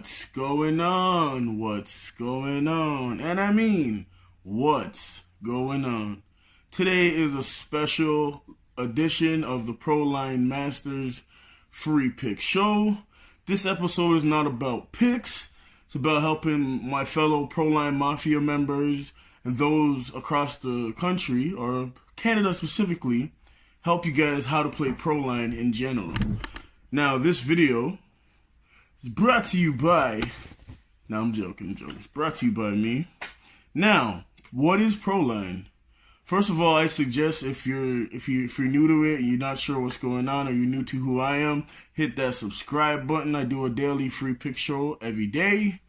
What's going on? What's going on? And I mean, what's going on? Today is a special edition of the Proline Masters Free Pick Show. This episode is not about picks. It's about helping my fellow Proline Mafia members and those across the country, or Canada specifically, help you guys how to play Proline in general. Now, this video is brought to you by... No, I'm joking. It's brought to you by me. Now, what is Proline? First of all, I suggest if you're new to it and you're not sure what's going on, or you're new to who I am, hit that subscribe button. I do a daily free pick show every day.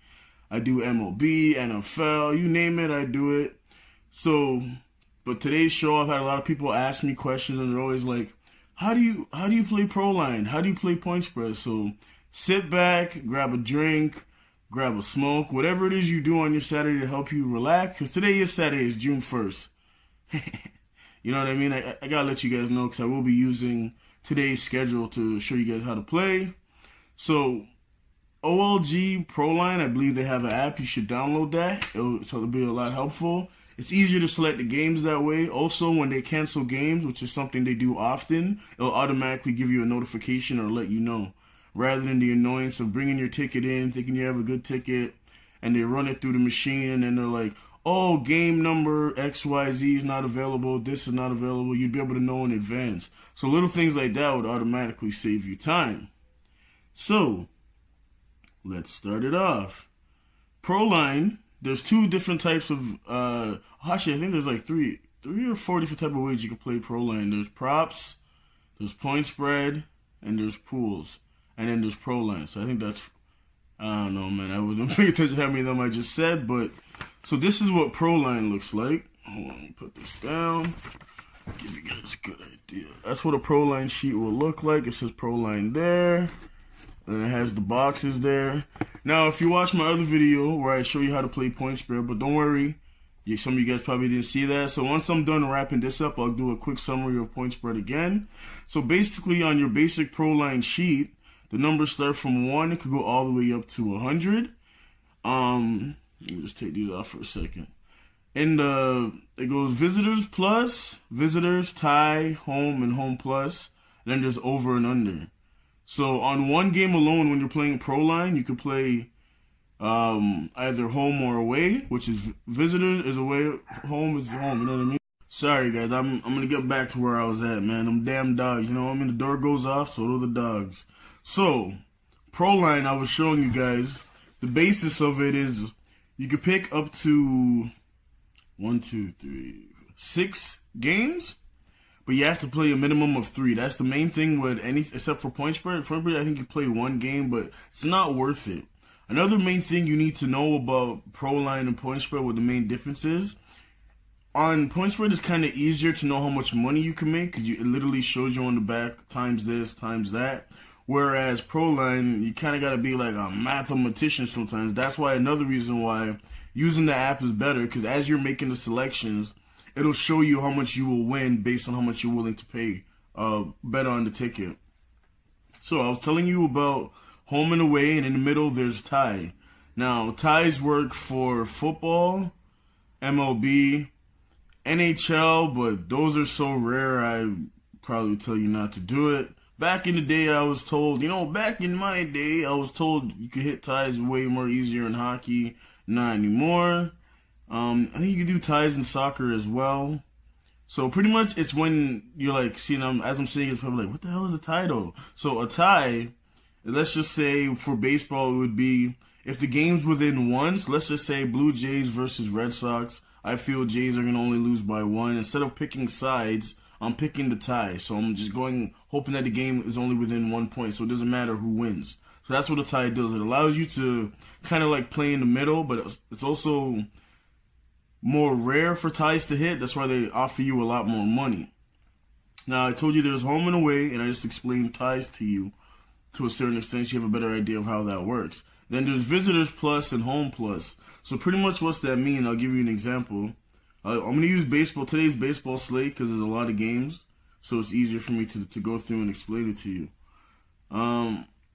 I do MLB, NFL, you name it, I do it. So, but today's show, I've had a lot of people ask me questions, and they're always like, how do you play Proline? How do you play point spread? So sit back, grab a drink, grab a smoke, whatever it is you do on your Saturday to help you relax. Because today is Saturday, it's June 1st. You know what I mean? I gotta let you guys know, because I will be using today's schedule to show you guys how to play. So OLG Proline, I believe they have an app. You should download that. So it'll be a lot helpful. It's easier to select the games that way. Also, when they cancel games, which is something they do often, it'll automatically give you a notification or let you know, rather than the annoyance of bringing your ticket in, thinking you have a good ticket, and they run it through the machine, and then they're like, oh, game number XYZ is not available, this is not available. You'd be able to know in advance. So little things like that would automatically save you time. So let's start it off. Proline, there's two different types of, actually I think there's like three or four different type of ways you can play Proline. There's props, there's point spread, and there's pools. And then there's Proline. So I think that's, I don't know, man. I wasn't paying attention to how many of them I just said, but, so this is what Proline looks like. Hold on, let me put this down. Give you guys a good idea. That's what a Proline sheet will look like. It says Proline there. And it has the boxes there. Now, if you watch my other video where I show you how to play point spread, but don't worry, some of you guys probably didn't see that. So once I'm done wrapping this up, I'll do a quick summary of point spread again. So basically, on your basic Proline sheet, the numbers start from 1. It could go all the way up to 100. Let me just take these off for a second. And it goes visitors plus, visitors, tie, home, and home plus. And then there's over and under. So on one game alone, when you're playing Proline, you could play either home or away, which is visitors is away, home is home. You know what I mean? Sorry guys, I'm gonna get back to where I was at, man. Them damn dogs, you know what I mean? The door goes off, so do the dogs. So Proline, I was showing you guys, the basis of it is you could pick up to 6 games. But you have to play a minimum of 3. That's the main thing with except for point spread. Point spread, I think you play 1 game, but it's not worth it. Another main thing you need to know about Proline and point spread, what the main difference is. On point spread, it's kind of easier to know how much money you can make, because it literally shows you on the back, times this, times that. Whereas Proline, you kind of got to be like a mathematician sometimes. That's why another reason why using the app is better, because as you're making the selections, it'll show you how much you will win based on how much you're willing to pay, bet on the ticket. So I was telling you about home and away, and in the middle there's tie. Now, ties work for football, MLB, NHL, but those are so rare, I probably tell you not to do it. Back in the day, I was told, back in my day, I was told you could hit ties way more easier in hockey. Not anymore. I think you can do ties in soccer as well. So pretty much it's when you're like, as I'm saying, it's probably like, what the hell is a tie though? So a tie, let's just say for baseball, it would be if the game's within 1. So let's just say Blue Jays versus Red Sox. I feel Jays are going to only lose by 1. Instead of picking sides, I'm picking the tie. So I'm just hoping that the game is only within 1 point. So it doesn't matter who wins. So that's what a tie does. It allows you to kind of like play in the middle, but it's also more rare for ties to hit. That's why they offer you a lot more money. Now, I told you there's home and away, and I just explained ties to you to a certain extent, so you have a better idea of how that works. Then there's visitors plus and home plus. So pretty much what's that mean? I'll give you an example. I'm going to use today's baseball slate, because there's a lot of games, so it's easier for me to go through and explain it to you.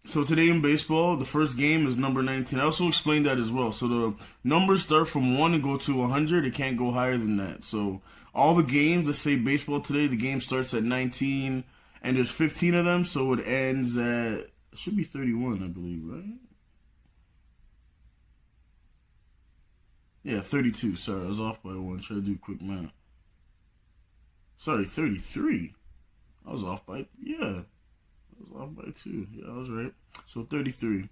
So today in baseball, the first game is number 19. I also explained that as well. So the numbers start from 1 and go to 100. It can't go higher than that. So all the games, let's say baseball today, the game starts at 19 and there's 15 of them. So it ends at, it should be 31, I believe, right? Yeah, 32. Sorry, I was off by one. Try to do quick math. Sorry, 33. I was off by, yeah. I was off by 2. Yeah, I was right. So 33.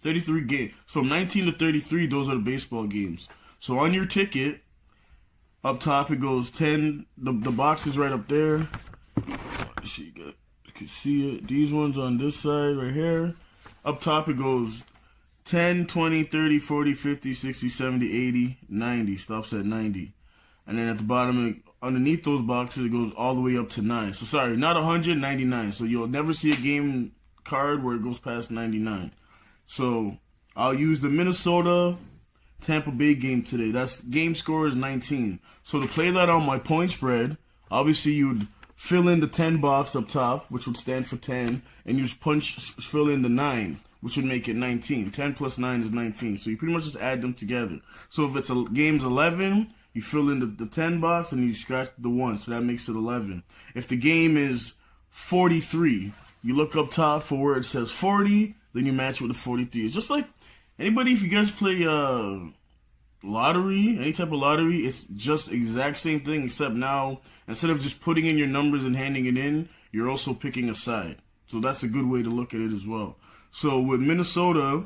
33 games. From 19 to 33, those are the baseball games. So on your ticket, up top it goes 10. The box is right up there. You can see it. These ones on this side right here. Up top it goes 10, 20, 30, 40, 50, 60, 70, 80, 90. Stops at 90. And then at the bottom, underneath those boxes, it goes all the way up to 9. So sorry, not 100, 99. So you'll never see a game card where it goes past 99. So I'll use the Minnesota Tampa Bay game today. That's game score is 19. So to play that on my point spread, obviously you'd fill in the 10 box up top, which would stand for 10, and you just fill in the 9, which would make it 19. 10 plus 9 is 19. So you pretty much just add them together. So if it's game's 11, you fill in the 10 box and you scratch the 1, so that makes it 11. If the game is 43, you look up top for where it says 40, then you match with the 43. It's just like anybody, if you guys play lottery, any type of lottery, it's just exact same thing, except now instead of just putting in your numbers and handing it in, you're also picking a side. So that's a good way to look at it as well. So with Minnesota,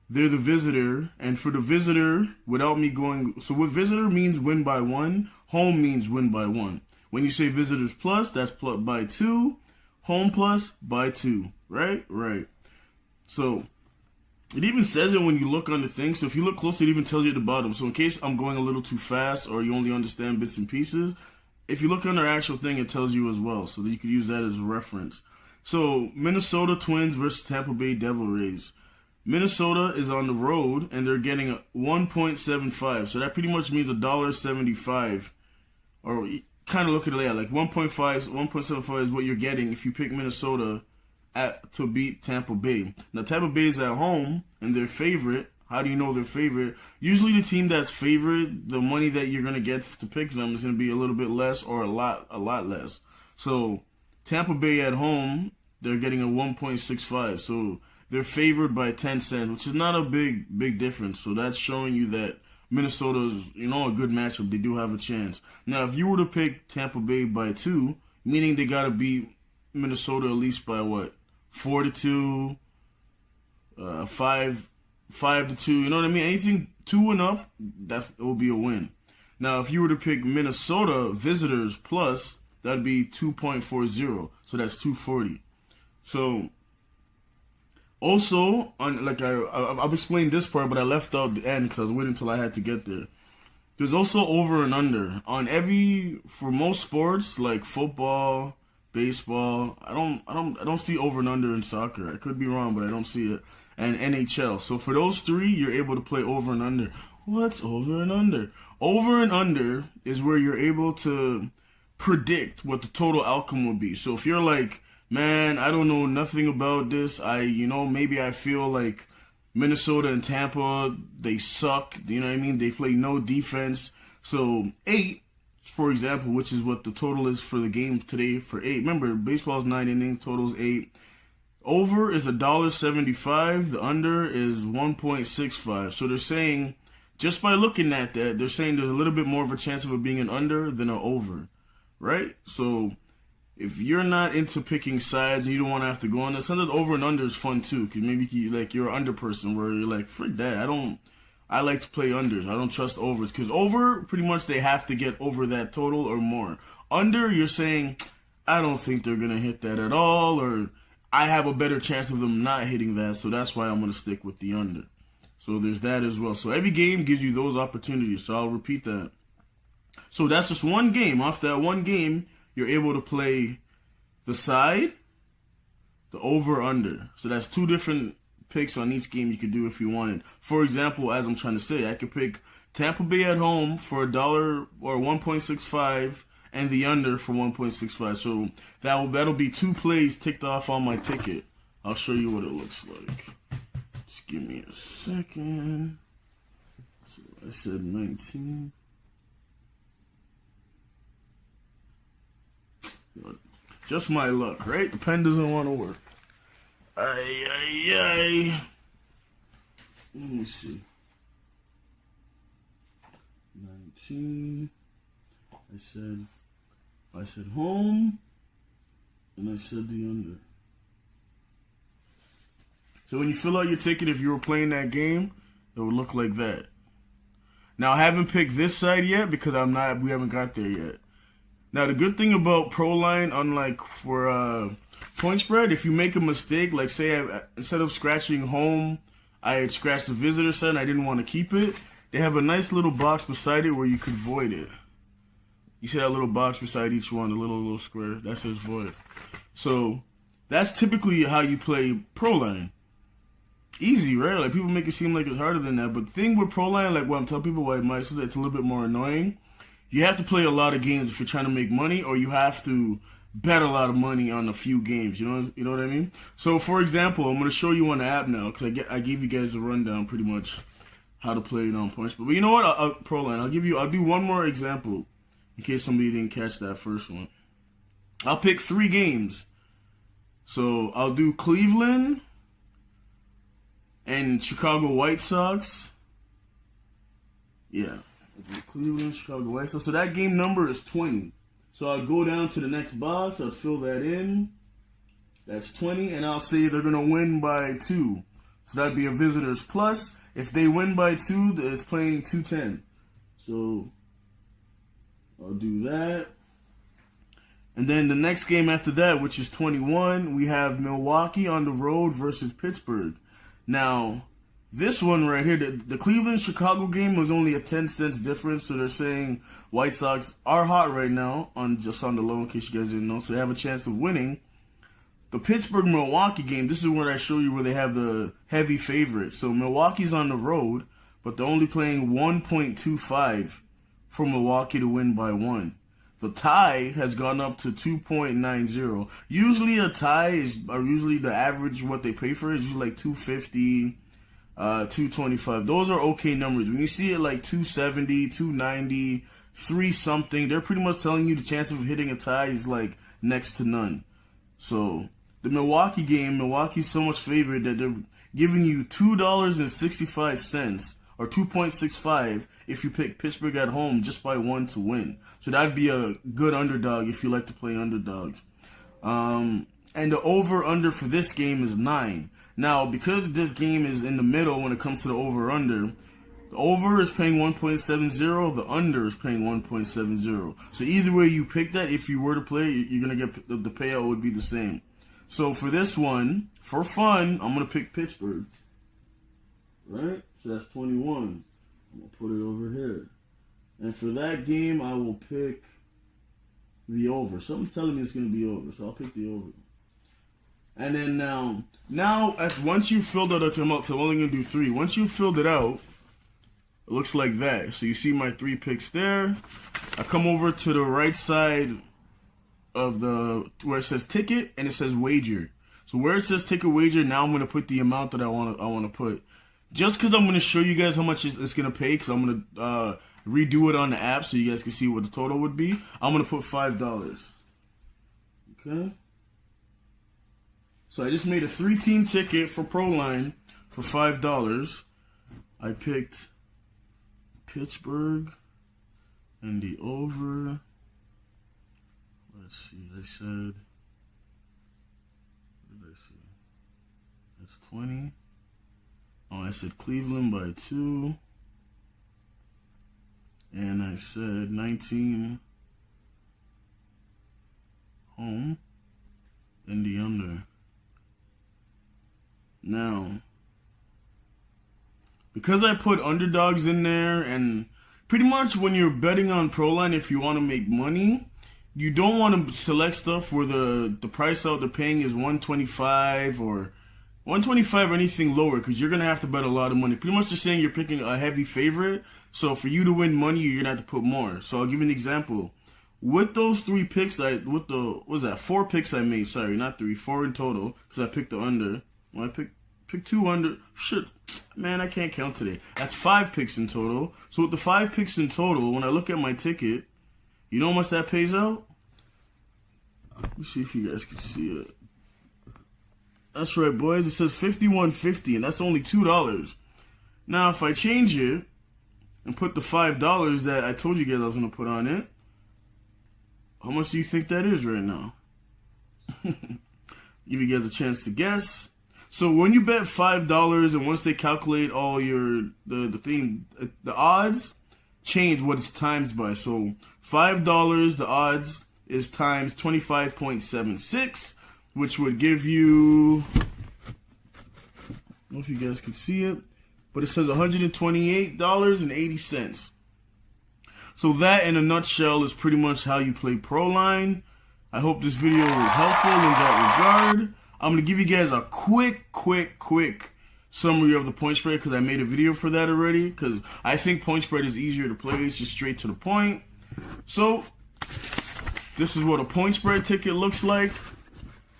they're the visitor, and for the visitor, without me going, so what visitor means win by 1, home means win by 1. When you say visitors plus, that's plus by 2, home plus by 2, right? Right. So it even says it when you look on the thing. So if you look close, it even tells you at the bottom. So in case I'm going a little too fast or you only understand bits and pieces, if you look on their actual thing, it tells you as well. So that you could use that as a reference. So Minnesota Twins versus Tampa Bay Devil Rays. Minnesota is on the road, and they're getting a 1.75. So that pretty much means $1.75. Or kind of look at it like 1.75 is what you're getting if you pick Minnesota to beat Tampa Bay. Now, Tampa Bay is at home, and they're favorite. How do you know they're favorite? Usually the team that's favorite, the money that you're going to get to pick them is going to be a little bit less or a lot less. So Tampa Bay at home, they're getting a 1.65. So they're favored by 10 cents, which is not a big difference. So that's showing you that Minnesota's, a good matchup. They do have a chance. Now, if you were to pick Tampa Bay by 2, meaning they got to beat Minnesota at least by what? 4-2, 5-2. You know what I mean? Anything 2 and up, it will be a win. Now, if you were to pick Minnesota visitors plus, that'd be 2.40. So that's 240. So also, I've explained this part, but I left out the end because I was waiting until I had to get there. There's also over and under on for most sports like football, baseball. I don't see over and under in soccer. I could be wrong, but I don't see it. And NHL. So for those 3, you're able to play over and under. What's over and under? Over and under is where you're able to predict what the total outcome would be. So if you're like, man, I don't know nothing about this. Maybe I feel like Minnesota and Tampa, they suck. You know what I mean? They play no defense. So 8, for example, which is what the total is for the game today for 8. Remember, baseball's 9 innings, total's 8. Over is $1.75. The under is 1.65. So they're saying, just by looking at that, they're saying there's a little bit more of a chance of it being an under than an over, right? So if you're not into picking sides and you don't want to have to go on this, sometimes over and under is fun too. Because maybe you're an under person where you're like, frick that, I like to play unders. I don't trust overs. Because over, pretty much they have to get over that total or more. Under, you're saying, I don't think they're going to hit that at all, or I have a better chance of them not hitting that, so that's why I'm going to stick with the under. So there's that as well. So every game gives you those opportunities. So I'll repeat that. So that's just one game. Off that one game, you're able to play the side, the over-under. So that's 2 different picks on each game you could do if you wanted. For example, as I'm trying to say, I could pick Tampa Bay at home for $1 or 1.65 and the under for 1.65. So that'll be 2 plays ticked off on my ticket. I'll show you what it looks like. Just give me a second. So I said 19. Just my luck, right? The pen doesn't want to work. Ay. Let me see. 19. I said home, and I said the under. So when you fill out your ticket, if you were playing that game, it would look like that. Now I haven't picked this side yet because we haven't got there yet. Now the good thing about Proline, unlike for point spread, if you make a mistake, like say instead of scratching home, I had scratched the visitor side and I didn't want to keep it, they have a nice little box beside it where you could void it. You see that little box beside each one, the little square, that says void. So that's typically how you play Proline. Easy, right? Like people make it seem like it's harder than that, but the thing with Proline, like what I'm telling people why it's a little bit more annoying, you have to play a lot of games if you're trying to make money, or you have to bet a lot of money on a few games. You know what I mean? So for example, I'm going to show you on the app now, because I gave you guys a rundown pretty much how to play it on points. But you know what? Proline, I'll do one more example in case somebody didn't catch that first one. I'll pick 3 games. So I'll do Cleveland and Chicago White Sox. Yeah. Cleveland, Chicago White Sox. So that game number is 20. So I'll go down to the next box. I'll fill that in. That's 20. And I'll say they're going to win by 2. So that'd be a visitor's plus. If they win by 2, it's playing 210. So I'll do that. And then the next game after that, which is 21, we have Milwaukee on the road versus Pittsburgh. Now, this one right here, the Cleveland-Chicago game was only a 10 cents difference, so they're saying White Sox are hot right now, just on the low, in case you guys didn't know, so they have a chance of winning. The Pittsburgh-Milwaukee game, this is where I show you where they have the heavy favorite. So Milwaukee's on the road, but they're only playing 1.25 for Milwaukee to win by 1. The tie has gone up to 2.90. Usually a tie usually the average what they pay for is usually like 250, 225. Those are okay numbers. When you see it like 270, 290, 3 something, they're pretty much telling you the chance of hitting a tie is like next to none. So the Milwaukee game, Milwaukee's so much favored that they're giving you $2.65 or 2.65 if you pick Pittsburgh at home just by 1 to win. So that'd be a good underdog if you like to play underdogs. And the over-under for this game is 9. Now, because this game is in the middle when it comes to the over-under, the over is paying 1.70, the under is paying 1.70. So either way you pick that, if you were to play, you're going to get the payout would be the same. So for this one, for fun, I'm going to pick Pittsburgh. Right? So that's 21. I'm going to put it over here. And for that game, I will pick the over. Something's telling me it's going to be over, so I'll pick the over. And then now once you've filled out the amount, because I'm only going to do 3. Once you've filled it out, it looks like that. So you see my 3 picks there. I come over to the right side of where it says ticket, and it says wager. So where it says ticket wager, now I'm going to put the amount that I want to put. Just because I'm going to show you guys how much it's going to pay, because I'm going to redo it on the app so you guys can see what the total would be, I'm going to put $5. Okay? So I just made a 3-team ticket for Proline for $5. I picked Pittsburgh and the over. Let's see, what did I say? That's 20. Oh, I said Cleveland by 2. And I said 19 home and the under. Now, because I put underdogs in there, and pretty much when you're betting on Proline, if you want to make money, you don't want to select stuff where the price out they're paying is 125 or 125 or anything lower, because you're going to have to bet a lot of money. Pretty much just saying you're picking a heavy favorite, so for you to win money, you're going to have to put more. So I'll give you an example. with those 3 picks, what was that? 4 picks I made. Sorry, not 3, 4 in total, because I picked the under. Well, I picked 2 under. Shit, man, I can't count today. That's 5 picks in total. So with the 5 picks in total, when I look at my ticket, you know how much that pays out? Let me see if you guys can see it. That's right, boys. It says $51.50, and that's only $2. Now, if I change it and put the $5 that I told you guys I was going to put on it, how much do you think that is right now? Give you guys a chance to guess. So when you bet $5, and once they calculate all the odds change what it's times by. So $5, the odds is times 25.76, which would give you, I don't know if you guys can see it, but it says $128.80. So that, in a nutshell, is pretty much how you play Proline. I hope this video was helpful in that regard. I'm going to give you guys a quick summary of the point spread, because I made a video for that already, because I think point spread is easier to play. It's just straight to the point. So this is what a point spread ticket looks like.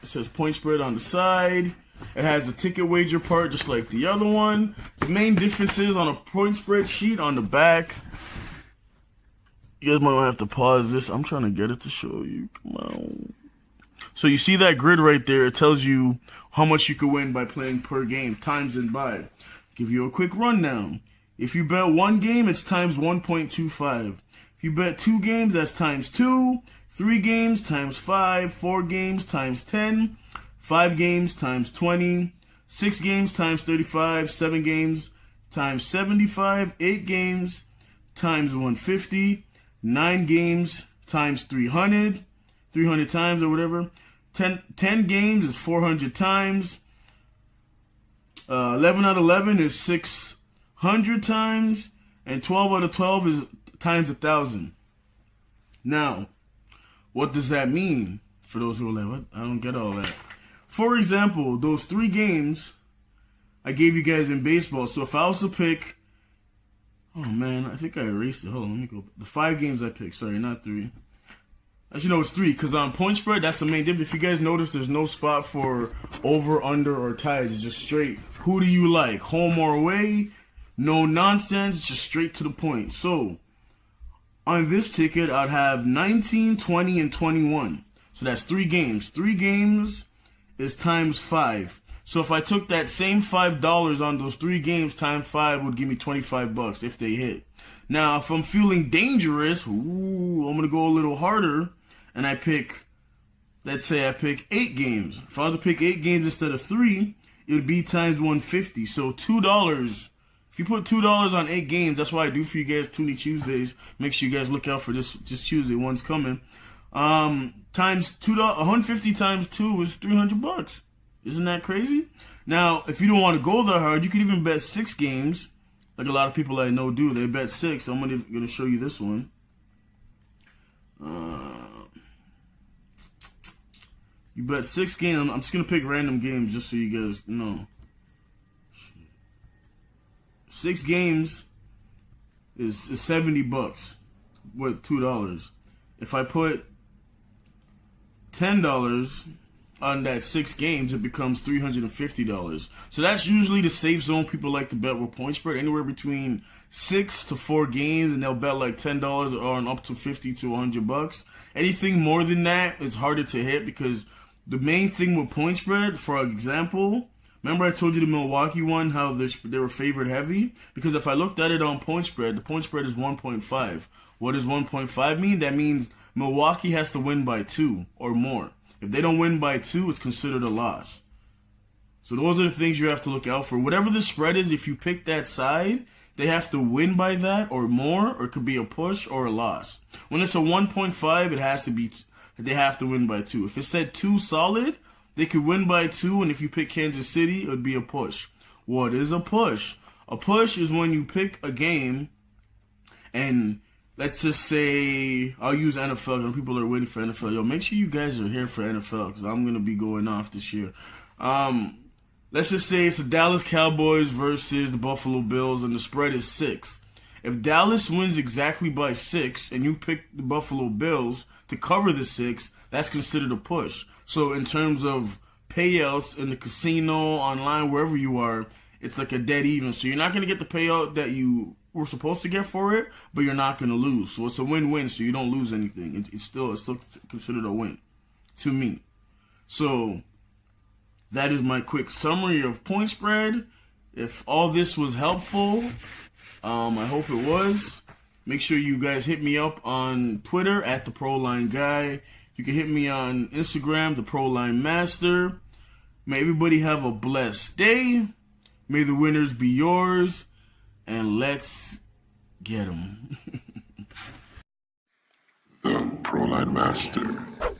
It says point spread on the side. It has the ticket wager part just like the other one. The main difference is on a point spread sheet on the back. You guys might have to pause this. I'm trying to get it to show you. Come on. So you see that grid right there? It tells you how much you could win by playing per game, times and by. Give you a quick rundown. If you bet 1 game, it's times 1.25. If you bet 2 games, that's times 2. 3 games times 5. 4 games times 10. 5 games times 20. 6 games times 35. 7 games times 75. 8 games times 150. 9 games times 300. 300 times or whatever. 10 games is 400 times. 11 out of 11 is 600 times. And 12 out of 12 is times 1,000. Now, what does that mean? For those who are like, what? I don't get all that. For example, those 3 games I gave you guys in baseball. So if I was to pick, oh man, I think I erased it. Hold on, let me go. The 5 games I picked, sorry, not 3. Actually, no, it's 3, because on point spread, that's the main difference. If you guys notice, there's no spot for over, under, or ties. It's just straight. Who do you like? Home or away? No nonsense, just straight to the point. So, on this ticket, I'd have 19, 20, and 21. So that's 3 games. 3 games is times 5. So if I took that same $5 on those 3 games times 5 would give me $25 if they hit. Now, if I'm feeling dangerous, I'm going to go a little harder, and I pick, let's say I pick 8 games. If I was to pick 8 games instead of 3, it would be times 150. So $2. If you put $2 on 8 games, that's why I do for you guys Toonie Tuesdays. Make sure you guys look out for this Tuesday. One's coming. Times $2, 150 times 2 is $300. Isn't that crazy? Now, if you don't want to go that hard, you could even bet 6 games, like a lot of people I know do. They bet 6. So I'm gonna show you this one. You bet 6 games. I'm just gonna pick random games just so you guys know. 6 games is $70 with $2. If I put $10 on that 6 games, it becomes $350. So that's usually the safe zone people like to bet with point spread, anywhere between 6 to 4 games, and they'll bet like $10 or up to $50 to $100. Anything more than that is harder to hit, because the main thing with point spread, for example, remember I told you the Milwaukee one, how they were favored heavy? Because if I looked at it on point spread, the point spread is 1.5. What does 1.5 mean? That means Milwaukee has to win by 2 or more. If they don't win by 2, it's considered a loss. So those are the things you have to look out for. Whatever the spread is, if you pick that side, they have to win by that or more, or it could be a push or a loss. When it's a 1.5, it has to be, they have to win by 2. If it said 2 solid, they could win by 2, and if you pick Kansas City, it would be a push. What is a push? A push is when you pick a game, and let's just say, I'll use NFL, and people are waiting for NFL. Yo, make sure you guys are here for NFL, because I'm going to be going off this year. Let's just say it's the Dallas Cowboys versus the Buffalo Bills, and the spread is 6. If Dallas wins exactly by 6 and you pick the Buffalo Bills to cover the 6, that's considered a push. So in terms of payouts in the casino, online, wherever you are, it's like a dead even. So you're not going to get the payout that you were supposed to get for it, but you're not going to lose. So it's a win-win, so you don't lose anything. It's still considered a win to me. So that is my quick summary of point spread. If all this was helpful, I hope it was. Make sure you guys hit me up on Twitter at the Proline Guy. You can hit me on Instagram, the Proline Master. May everybody have a blessed day. May the winners be yours. And let's get them. The Proline Master.